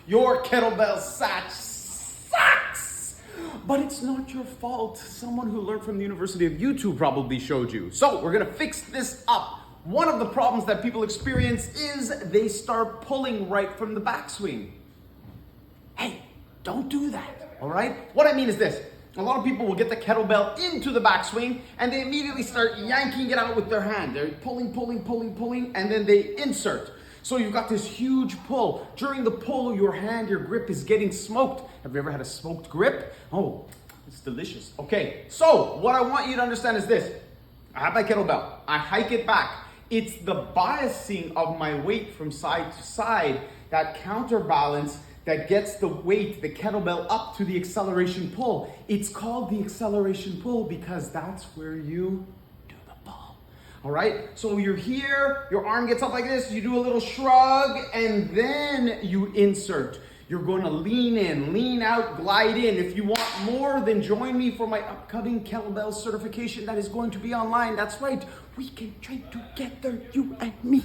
Your kettlebell snatch sucks! But it's not your fault. Someone who learned from the University of YouTube probably showed you. So we're gonna fix this up. One of the problems that people experience is they start pulling right from the backswing. Hey, don't do that, all right? What I mean is this. A lot of people will get the kettlebell into the backswing and they immediately start yanking it out with their hand. They're pulling, and then they insert. So you've got this huge pull. During the pull, your grip is getting smoked. Have you ever had a smoked grip? Oh, it's delicious. Okay, so what I want you to understand is this. I have my kettlebell. I hike it back. It's the biasing of my weight from side to side, that counterbalance that gets the weight, the kettlebell, up to the acceleration pull. It's called the acceleration pull because that's where you do the pull. All right? So you're here, your arm gets up like this, you do a little shrug, and then you insert. You're going to lean in, lean out, glide in. If you want more, then join me for my upcoming kettlebell certification that is going to be online. That's right. We can train together, you and me.